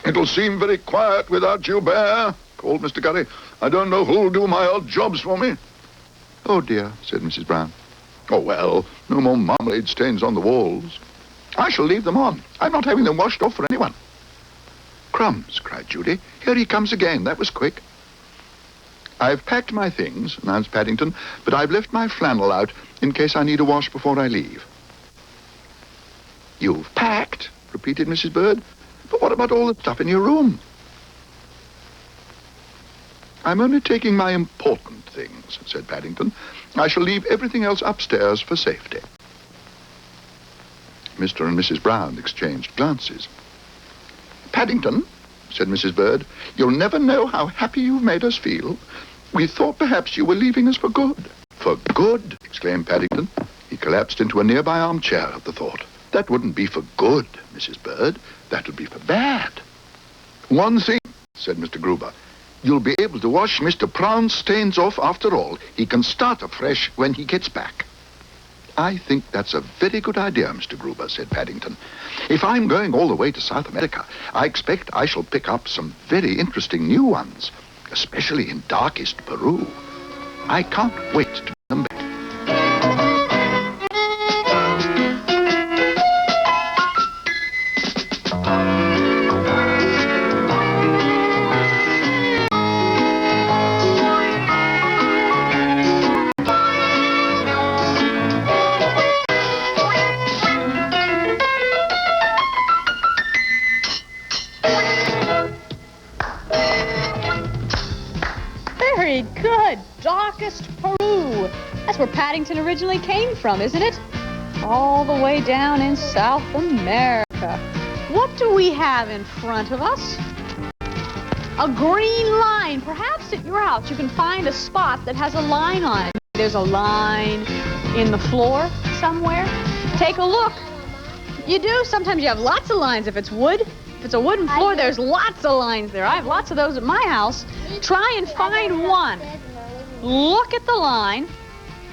It'll seem very quiet without you, Bear, called Mr. Curry. I don't know who'll do my odd jobs for me. Oh, dear, said Mrs. Brown. Oh, well, no more marmalade stains on the walls. I shall leave them on. I'm not having them washed off for anyone. Crumbs, cried Judy. Here he comes again. That was quick. I've packed my things, announced Paddington, but I've left my flannel out in case I need a wash before I leave. You've packed, repeated Mrs. Bird. But what about all the stuff in your room? I'm only taking my important things, said Paddington. I shall leave everything else upstairs for safety. Mr. and Mrs. Brown exchanged glances. Paddington, said Mrs. Bird, you'll never know how happy you've made us feel. We thought perhaps you were leaving us for good. For good, exclaimed Paddington. He collapsed into a nearby armchair at the thought. That wouldn't be for good, Mrs. Bird. That would be for bad. One thing, said Mr. Gruber. You'll be able to wash Mr. Brown's stains off after all. He can start afresh when he gets back. I think that's a very good idea, Mr. Gruber, said Paddington. If I'm going all the way to South America, I expect I shall pick up some very interesting new ones, especially in darkest Peru. I can't wait to bring them back. Very good. Darkest Peru. That's where Paddington originally came from, isn't it? All the way down in South America. What do we have in front of us? A green line. Perhaps at your house you can find a spot that has a line on it. There's a line in the floor somewhere. Take a look. You do. Sometimes you have lots of lines if it's wood. If it's a wooden floor, there's lots of lines there. I have lots of those at my house. Try and find one. Look at the line.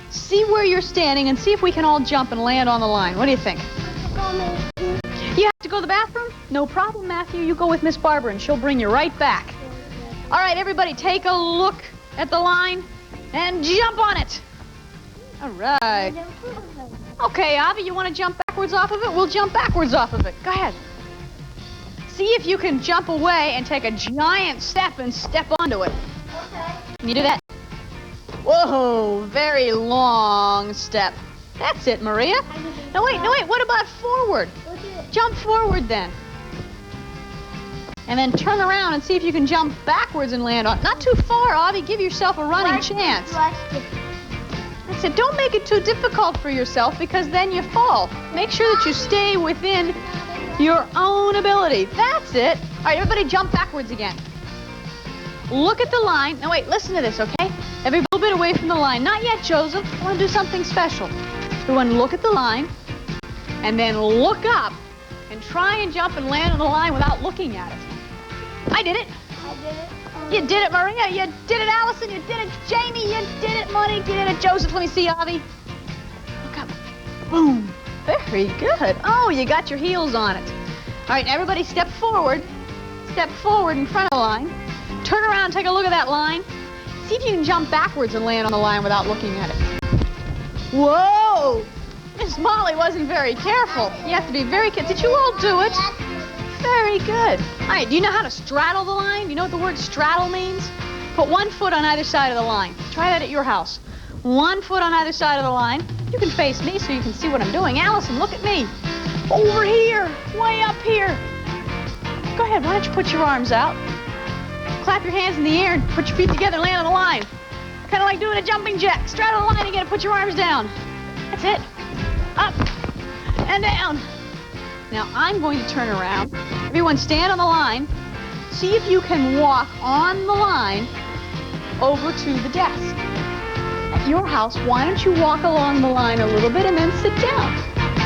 See where you're standing and see if we can all jump and land on the line. What do you think? You have to go to the bathroom? No problem, Matthew. You go with Miss Barbara and she'll bring you right back. All right, everybody, take a look at the line and jump on it. All right. Okay, Avi, you want to jump backwards off of it? We'll jump backwards off of it. Go ahead. See if you can jump away and take a giant step and step onto it. Okay. Can you do that? Whoa, very long step. That's it, Maria. No, wait. What about forward? Jump forward then. And then turn around and see if you can jump backwards and land on. Not too far, Avi. Give yourself a running chance. That's it. Don't make it too difficult for yourself because then you fall. Make sure that you stay within your own ability. That's it. All right, everybody jump backwards again. Look at the line. Now, wait, listen to this, okay? Every little bit away from the line. Not yet, Joseph. I want to do something special. We want to look at the line and then look up and try and jump and land on the line without looking at it. I did it. I did it. You did it, Maria. You did it, Allison. You did it, Jamie. You did it, Monique. You did it, Joseph. Let me see, Avi. Look up. Boom. Very good. Oh, you got your heels on it. All right, everybody step forward. Step forward in front of the line. Turn around, take a look at that line. See if you can jump backwards and land on the line without looking at it. Whoa! Miss Miss Molly wasn't very careful. You have to be very careful. Did you all do it? Very good. All right, do you know how to straddle the line? Do you know what the word straddle means? Put 1 foot on either side of the line. Try that at your house. 1 foot on either side of the line. You can face me so you can see what I'm doing. Allison, look at me. Over here, way up here. Go ahead, why don't you put your arms out? Clap your hands in the air and put your feet together and land on the line. Kind of like doing a jumping jack. Straddle the line again and put your arms down. That's it. Up and down. Now I'm going to turn around. Everyone stand on the line. See if you can walk on the line over to the desk. At your house, why don't you walk along the line a little bit and then sit down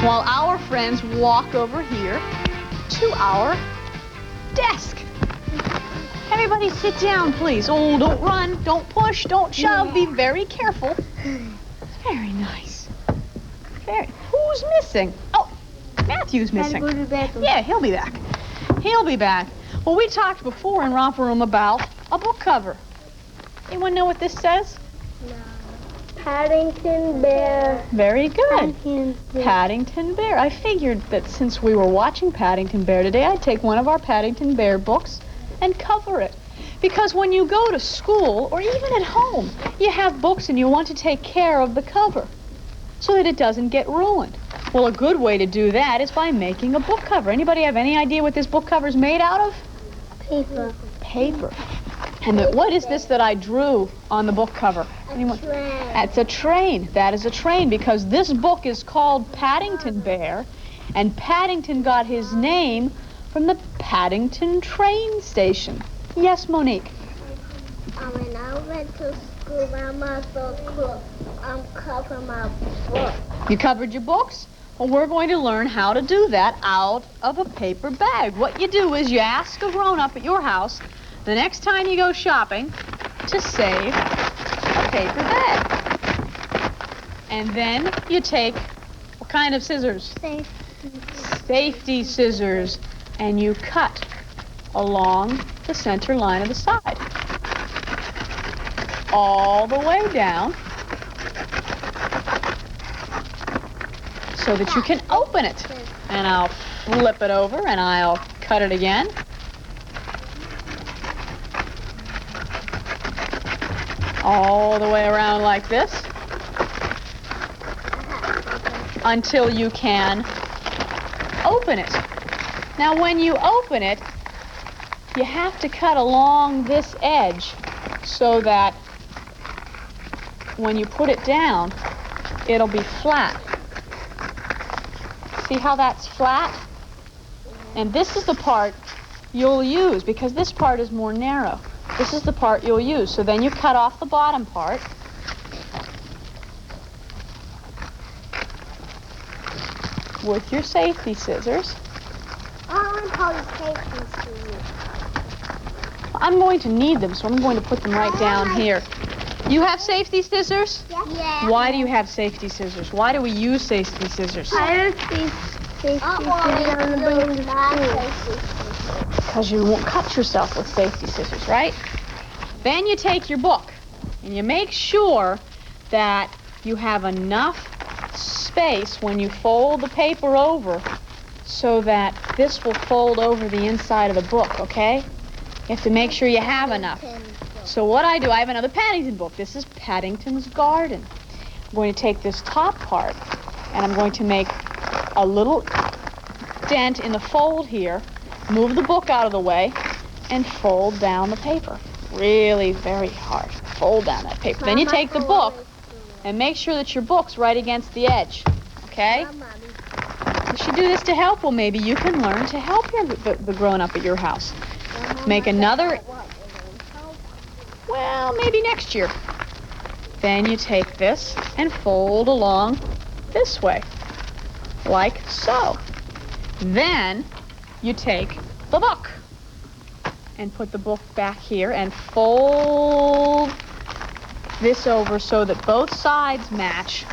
while our friends walk over here to our desk. Everybody sit down, please. Oh, don't run, don't push, don't shove. Be very careful. Very nice. Who's missing? Oh, Matthew's missing. Go to the bathroom. Yeah, he'll be back. He'll be back. Well, we talked before in Romper Room about a book cover. Anyone know what this says? No. Paddington Bear. Very good. Paddington Bear. Paddington Bear. I figured that since we were watching Paddington Bear today, I'd take one of our Paddington Bear books and cover it. Because when you go to school, or even at home, you have books and you want to take care of the cover so that it doesn't get ruined. Well, a good way to do that is by making a book cover. Anybody have any idea what this book cover is made out of? Paper. Paper. And what is this that I drew on the book cover? Anyone? Train. That's a train. That is a train because this book is called Paddington Bear, and Paddington got his name from the Paddington train station. Yes, Monique? When I went to school, I must cover my book. You covered your books? Well, we're going to learn how to do that out of a paper bag. What you do is you ask a grown-up at your house the next time you go shopping to save a paper bag. And then you take, what kind of scissors? Safety scissors. And you cut along the center line of the side. All the way down so that you can open it. And I'll flip it over and I'll cut it again. All the way around like this until you can open it. Now when you open it, you have to cut along this edge so that when you put it down, it'll be flat. See how that's flat? And this is the part you'll use because this part is more narrow. This is the part you'll use. So then you cut off the bottom part. With your safety scissors. I'm going to need them, so I'm going to put them right down here. You have safety scissors? Yeah. Why do you have safety scissors? Why do we use safety scissors? I have safety scissors. Because you won't cut yourself with safety scissors, right? Then you take your book and you make sure that you have enough space when you fold the paper over so that this will fold over the inside of the book, okay? You have to make sure you have enough. So what I do, I have another Paddington book. This is Paddington's Garden. I'm going to take this top part and I'm going to make a little dent in the fold here, move the book out of the way, and fold down the paper. Really very hard. Fold down that paper. Then you take the book and make sure that your book's right against the edge, okay? You should do this to help. Well, maybe you can learn to help the grown-up at your house. Make another, well, maybe next year. Then you take this and fold along this way, like so. Then you take the book and put the book back here and fold this over so that both sides match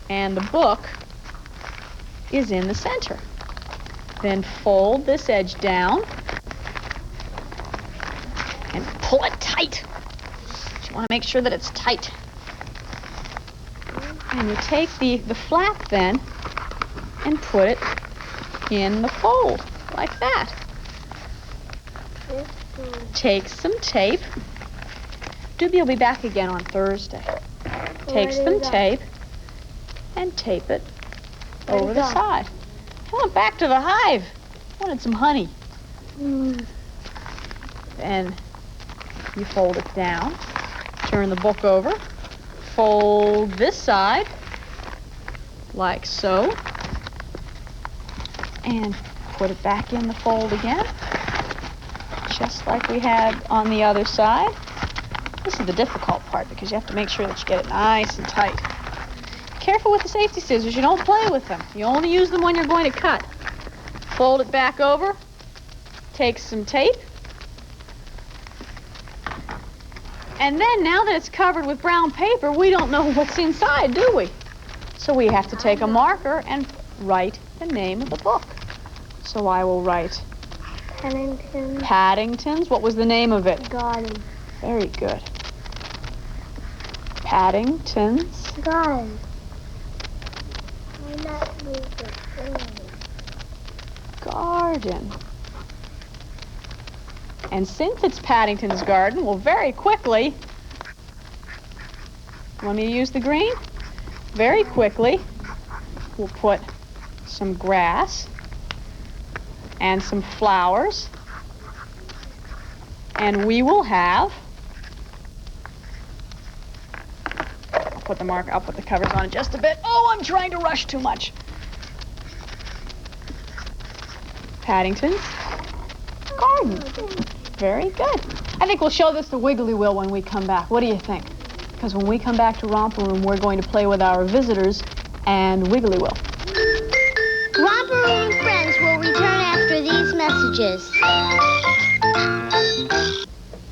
and the book is in the center. Then fold this edge down and pull it tight. You want to make sure that it's tight. And you take the flap then and put it in the fold, like that. Take some tape. Doobie will be back again on Thursday. Take some tape and tape it over the side. Come on, back to the hive. Wanted some honey. Then you fold it down, turn the book over, fold this side, like so, and put it back in the fold again, just like we had on the other side. This is the difficult part because you have to make sure that you get it nice and tight. Careful with the safety scissors. You don't play with them. You only use them when you're going to cut. Fold it back over. Take some tape. And then now that it's covered with brown paper, we don't know what's inside, do we? So we have to take a marker and write the name of the book. So I will write Paddington's. What was the name of it? Garden. Very good. Paddington's Garden. Garden. And since it's Paddington's garden, well, very quickly, want me to use the green? Very quickly, we'll put some grass and some flowers, and we will have, I'll put the covers on it just a bit. Oh, I'm trying to rush too much. Paddington's garden. Very good. I think we'll show this to Wiggly Will when we come back. What do you think? Because when we come back to Romper Room, we're going to play with our visitors and Wiggly Will. Romper Room friends will return after these messages.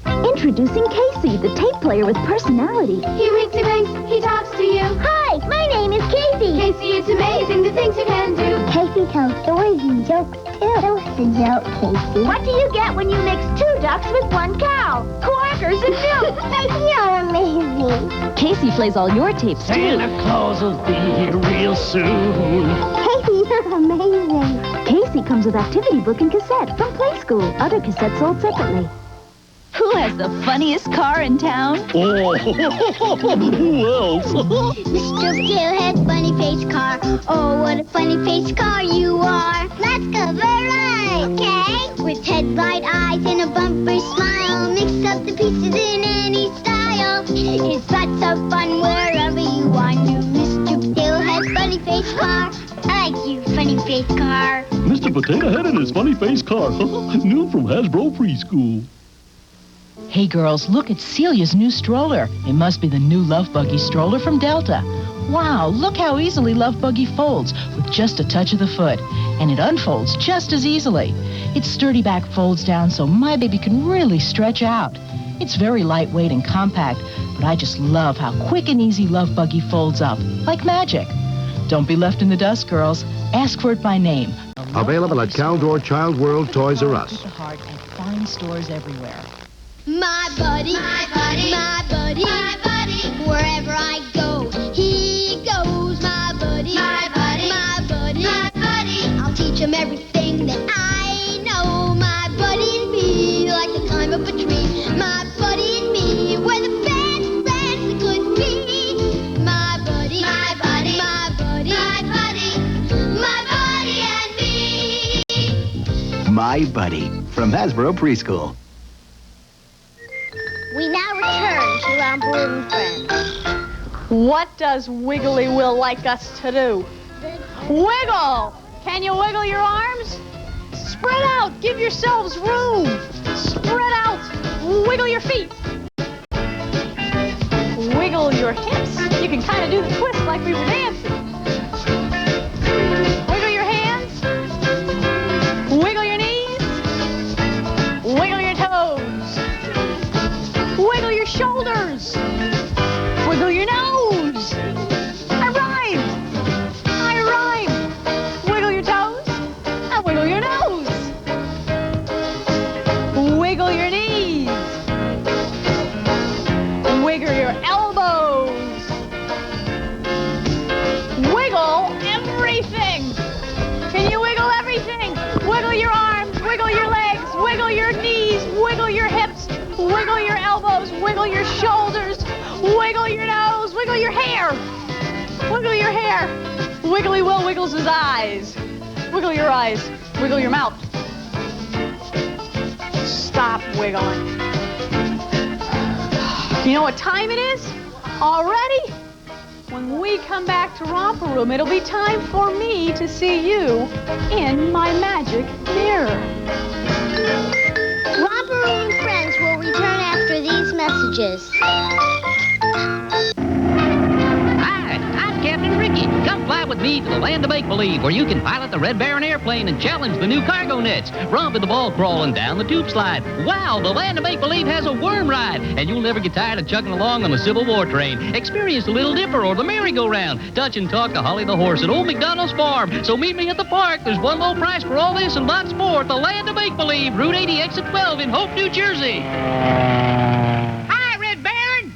Introducing Casey, the tape player with personality. He winks and blinks, he talks to you. Hi, my name is Casey. Casey, it's amazing the things you can do. Casey tells stories and jokes too. What's a joke, Casey? What do you get when you mix 2 ducks with 1 cow? Quackers and milk. Casey, you're amazing. Casey plays all your tapes too. Santa Claus will be here real soon. Casey, you're amazing. Casey comes with activity book and cassette from Play School. Other cassettes sold separately. Who has the funniest car in town? Oh, who else? Mr. Steelhead, funny face car. Oh, what a funny face car you are. Let's go for a ride, okay? With headlight eyes and a bumper smile. Mix up the pieces in any style. It's lots of fun wherever you are. New Mr. Steelhead, funny face car. I like you, funny face car. Mr. Potato Head and his funny face car. New from Hasbro Preschool. Hey girls, look at Celia's new stroller. It must be the new Love Buggy stroller from Delta. Wow, look how easily Love Buggy folds with just a touch of the foot. And it unfolds just as easily. Its sturdy back folds down so my baby can really stretch out. It's very lightweight and compact, but I just love how quick and easy Love Buggy folds up, like magic. Don't be left in the dust, girls. Ask for it by name. Available at Caldor Child World Toys R Us. Heart and fine stores everywhere. My buddy, my buddy, my buddy, my buddy. Wherever I go, he goes. My buddy, my buddy, my buddy, my buddy. I'll teach him everything that I know. My buddy and me, like the climb up a tree. My buddy and me, we're the best friends that could be. My buddy, my buddy, my buddy, my buddy, my buddy and me. My Buddy from Hasbro Preschool. We now return to Romper Room friends. What does Wiggly Will like us to do? Wiggle! Can you wiggle your arms? Spread out. Give yourselves room. Spread out. Wiggle your feet. Wiggle your hips. You can kind of do the twist like we were dancing. Wiggle your hands. Wiggle your knees. Wiggle your toes. Wiggle your shoulders. Wiggle your nose. I rhymed. Wiggle your toes and wiggle your nose. Wiggle your knees. Wiggle your elbows. Wiggle your arms, wiggle your legs, wiggle your knees, wiggle your hips, wiggle your elbows, wiggle your shoulders, wiggle your nose, wiggle your hair. Wiggle your hair. Wiggly Will wiggles his eyes. Wiggle your eyes, wiggle your mouth. Stop wiggling. You know what time it is? Already? When we come back to Romper Room, it'll be time for me to see you in my magic mirror. Romper Room friends will return after these messages. Captain Ricky. Come fly with me to the land of make-believe, where you can pilot the Red Baron airplane and challenge the new cargo nets, romp in the ball crawl and down the tube slide. Wow, the land of make-believe has a worm ride, and you'll never get tired of chugging along on the Civil War train. Experience the Little Dipper or the merry-go-round. Touch and talk to Holly the horse at Old McDonald's farm. So meet me at the park. There's one low price for all this and lots more at the land of make-believe, Route 80, Exit 12 in Hope, New Jersey. Hi, Red Baron.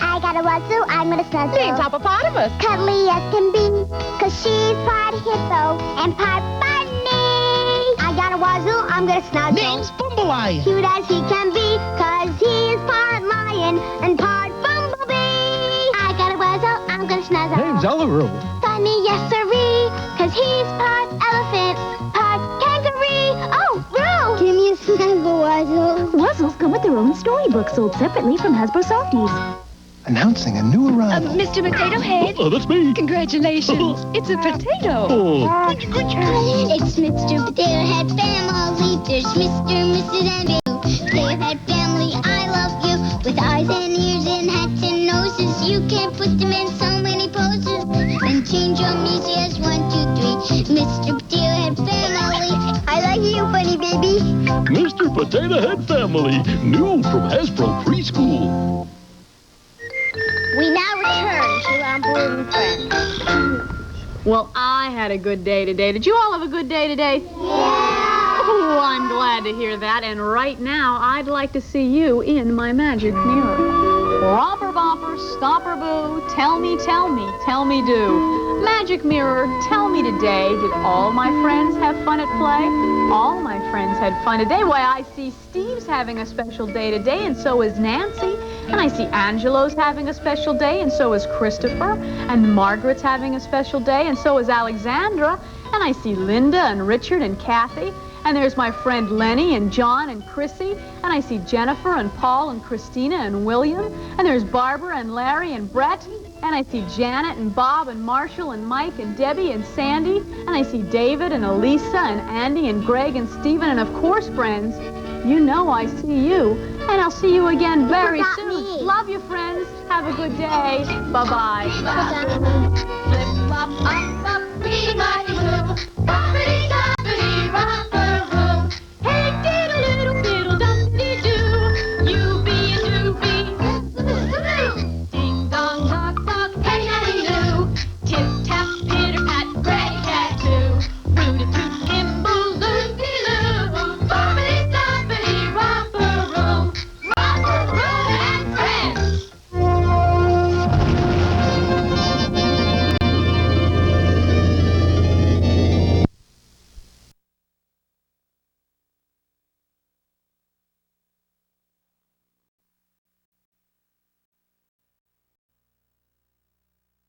I got a wazoo, I'm gonna snuzzle. Name's Hippopotamus. Cuddly as can be, 'cause she's part hippo and part bunny. I got a wazoo, I'm gonna snuzzle. Name's Bumbleye. Cute as he can be, 'cause he's part lion and part bumblebee. I got a wazoo, I'm gonna snuzzle. Name's Oliver. Funny, yes sirree, 'cause he's part elephant, part kangaroo. Oh, Roo! Give me a snuggle, wazoo. Wuzzles come with their own storybook, sold separately from Hasbro Softies. Announcing a new arrival. Mr. Potato Head. Oh, that's me. Congratulations. It's a potato. Oh. It's Mr. Potato Head family. There's Mr., Mrs., and Bill. Potato Head family, I love you. With eyes and ears and hats and noses, you can put them in so many poses. And change your music as 1, 2, 3. Mr. Potato Head family, I like you, bunny baby. Mr. Potato Head Family, new from Hasbro Preschool. We now return to Romper Room friends. Well, I had a good day today. Did you all have a good day today? Yeah! Oh, I'm glad to hear that. And right now, I'd like to see you in my magic mirror. Romper Bomper, Stomper Boo, tell me, do. Magic mirror, tell me today, did all my friends have fun at play? All my friends had fun today. Why, I see Steve's having a special day today, and so is Nancy. And I see Angelo's having a special day, and so is Christopher. And Margaret's having a special day, and so is Alexandra. And I see Linda and Richard and Kathy. And there's my friend Lenny and John and Chrissy. And I see Jennifer and Paul and Christina and William. And there's Barbara and Larry and Brett. And I see Janet and Bob and Marshall and Mike and Debbie and Sandy. And I see David and Elisa and Andy and Greg and Stephen. And of course, friends, you know I see you. And I'll see you again very soon. Me. Love you, friends. Have a good day. Bye-bye. Flip, flop, up, up, be my